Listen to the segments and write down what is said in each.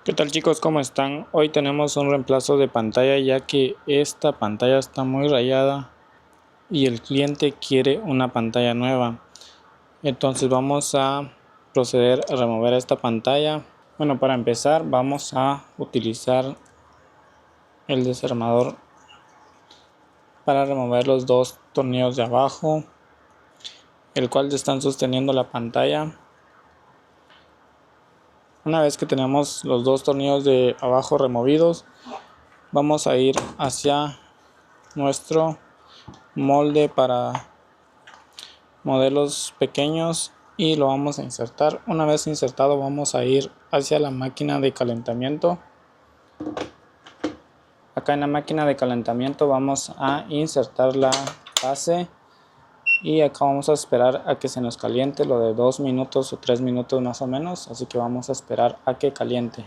¿Qué tal chicos? ¿Cómo están? Hoy tenemos un reemplazo de pantalla ya que esta pantalla está muy rayada y el cliente quiere una pantalla nueva. Entonces vamos a proceder a remover esta pantalla. Bueno, para empezar vamos a utilizar el desarmador para remover los dos tornillos de abajo, el cual están sosteniendo la pantalla. Una vez que tenemos los dos tornillos de abajo removidos, vamos a ir hacia nuestro molde para modelos pequeños y lo vamos a insertar. Una vez insertado vamos a ir hacia la máquina de calentamiento. Acá en la máquina de calentamiento vamos a insertar la base y acá vamos a esperar a que se nos caliente lo de 2 minutos o 3 minutos más o menos, así que vamos a esperar a que caliente.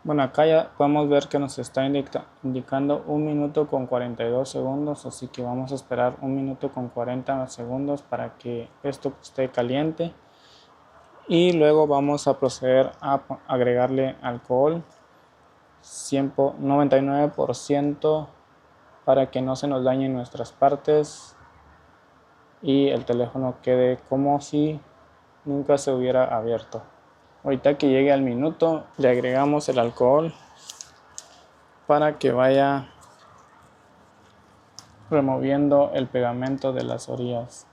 Bueno, acá ya podemos ver que nos está indicando 1 minuto con 42 segundos, así que vamos a esperar 1 minuto con 40 segundos para que esto esté caliente. Y luego vamos a proceder a agregarle alcohol 99% para que no se nos dañen nuestras partes y el teléfono quede como si nunca se hubiera abierto. Ahorita que llegue al minuto le agregamos el alcohol para que vaya removiendo el pegamento de las orillas.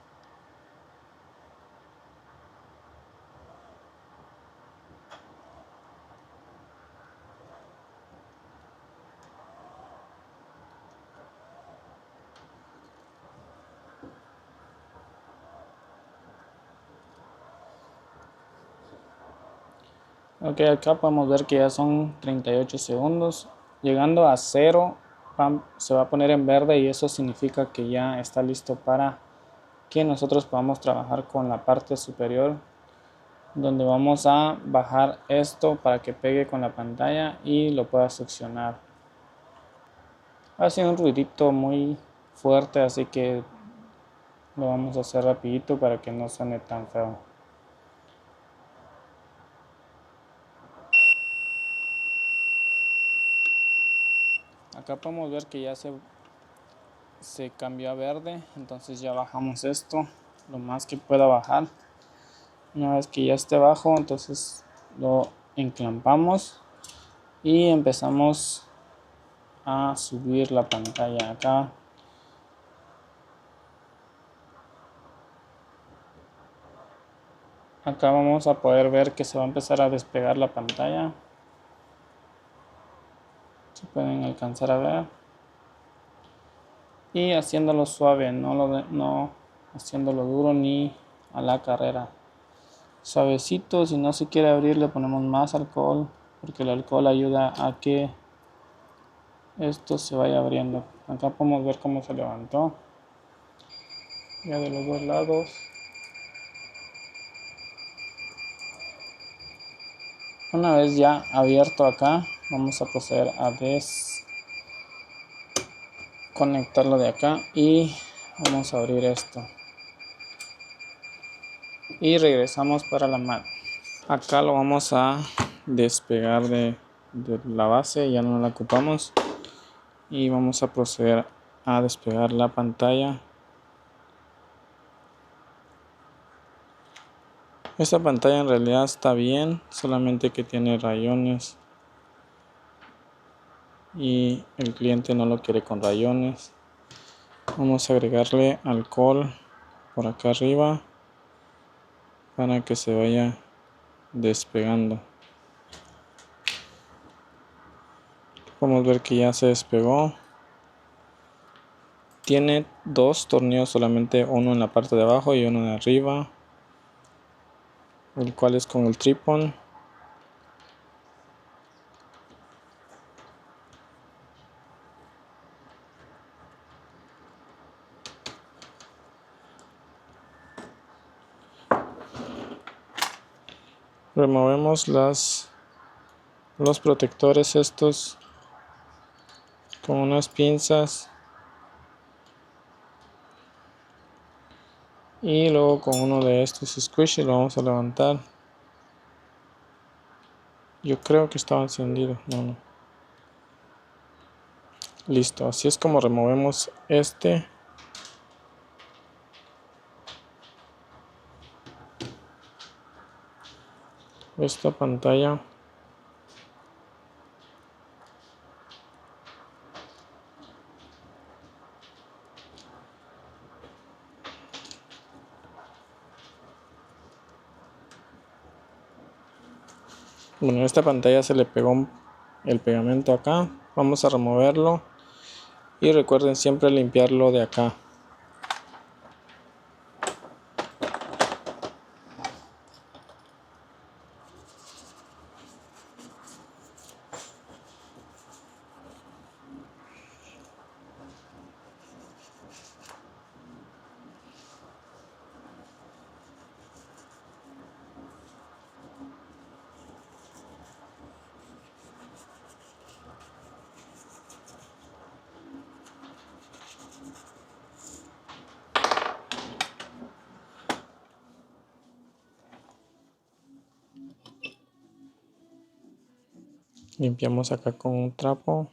Ok, acá podemos ver que ya son 38 segundos. Llegando a 0 se va a poner en verde y eso significa que ya está listo para que nosotros podamos trabajar con la parte superior, donde vamos a bajar esto para que pegue con la pantalla y lo pueda succionar. Hace un ruidito muy fuerte, así que lo vamos a hacer rapidito para que no suene tan feo. Acá podemos ver que ya se cambió a verde, entonces ya bajamos esto lo más que pueda bajar. Una vez que ya esté bajo, entonces lo enclampamos y empezamos a subir la pantalla. Acá vamos a poder ver que se va a empezar a despegar la pantalla. Se pueden alcanzar a ver. Y haciéndolo suave, no haciéndolo duro ni a la carrera. Suavecito, si no se quiere abrir le ponemos más alcohol, porque el alcohol ayuda a que esto se vaya abriendo. Acá podemos ver cómo se levantó ya de los dos lados. Una vez ya abierto acá, vamos a proceder a desconectarlo de acá y vamos a abrir esto y regresamos para la mano. Acá lo vamos a despegar de la base, ya no la ocupamos, y vamos a proceder a despegar la pantalla. Esta pantalla en realidad está bien, solamente que tiene rayones y el cliente no lo quiere con rayones. Vamos a agregarle alcohol por acá arriba para que se vaya despegando. Podemos ver que ya se despegó. Tiene dos tornillos, solamente uno en la parte de abajo y uno de arriba, el cual es con el tripón. Removemos los protectores estos con unas pinzas y luego con uno de estos squishy lo vamos a levantar. Yo creo que estaba encendido. No. Listo, así es como removemos esta pantalla. Bueno, a esta pantalla se le pegó el pegamento acá. Vamos a removerlo y recuerden siempre limpiarlo de acá. Limpiamos acá con un trapo.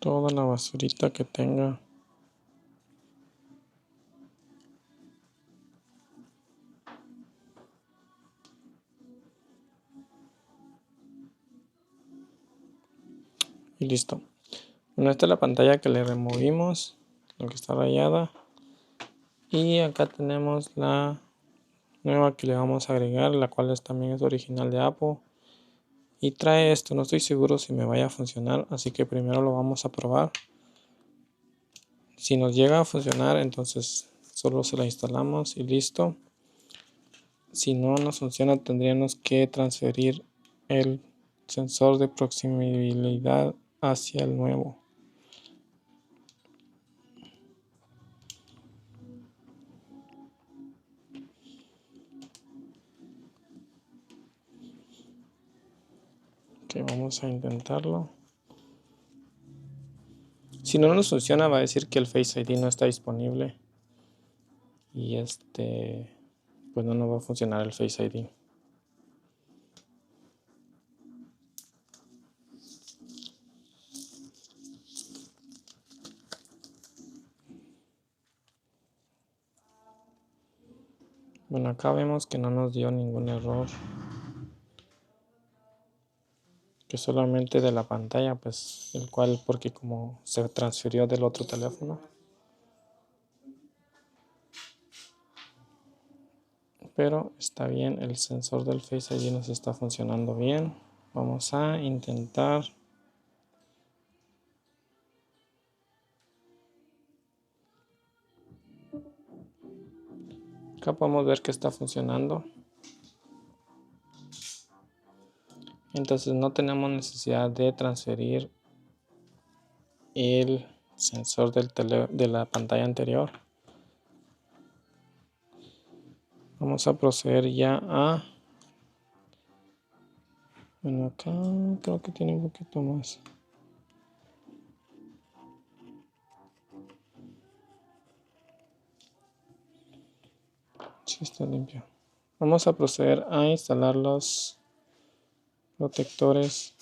Toda la basurita que tenga. Y listo. Bueno, esta es la pantalla que le removimos, lo que está rayada. Y acá tenemos la nueva que le vamos a agregar, la cual también es original de Apple. Y trae esto, no estoy seguro si me vaya a funcionar, así que primero lo vamos a probar. Si nos llega a funcionar, entonces solo se la instalamos y listo. Si no nos funciona, tendríamos que transferir el sensor de proximidad hacia el nuevo. Ok, vamos a intentarlo. Si no nos funciona, va a decir que el Face ID no está disponible. Y pues no nos va a funcionar el Face ID. Bueno, acá vemos que no nos dio ningún error. Que solamente de la pantalla, pues el cual porque como se transfirió del otro teléfono. Pero está bien, el sensor del Face ID nos está funcionando bien. Vamos a intentar. Acá podemos ver que está funcionando. Entonces no tenemos necesidad de transferir el sensor de la pantalla anterior. Vamos a proceder ya a... Bueno, acá creo que tiene un poquito más. Sí, está limpio. Vamos a proceder a instalar los protectores.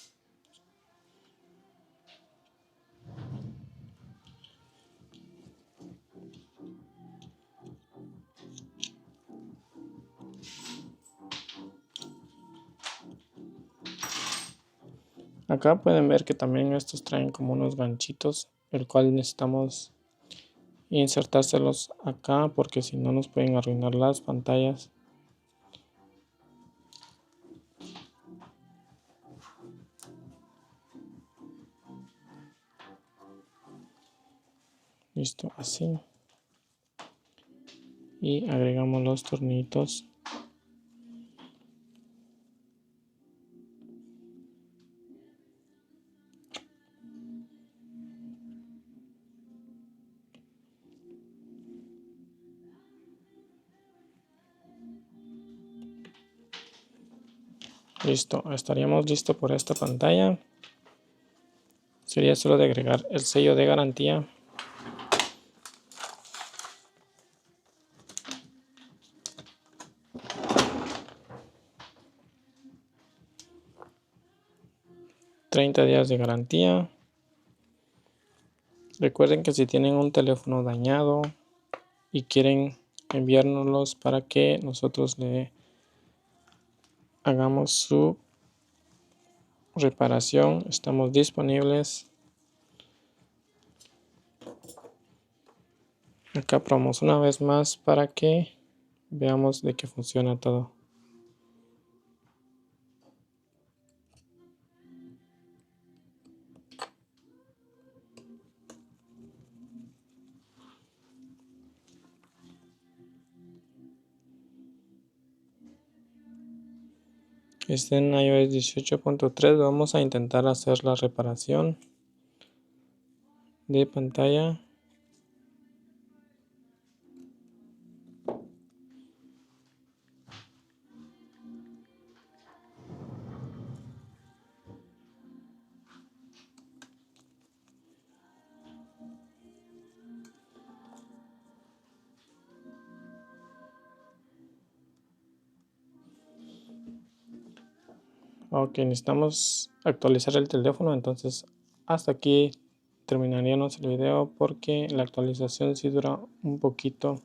Acá pueden ver que también estos traen como unos ganchitos, el cual necesitamos insertárselos acá porque si no nos pueden arruinar las pantallas. Listo, así. Y agregamos los tornillitos. Listo, estaríamos listos por esta pantalla. Sería solo de agregar el sello de garantía. 30 días de garantía. Recuerden que si tienen un teléfono dañado y quieren enviárnoslos para que nosotros le hagamos su reparación, estamos disponibles. Acá probamos una vez más para que veamos de que funciona todo. Está en iOS 18.3. Vamos a intentar hacer la reparación de pantalla. Ok, necesitamos actualizar el teléfono, entonces hasta aquí terminaríamos el video porque la actualización sí dura un poquito.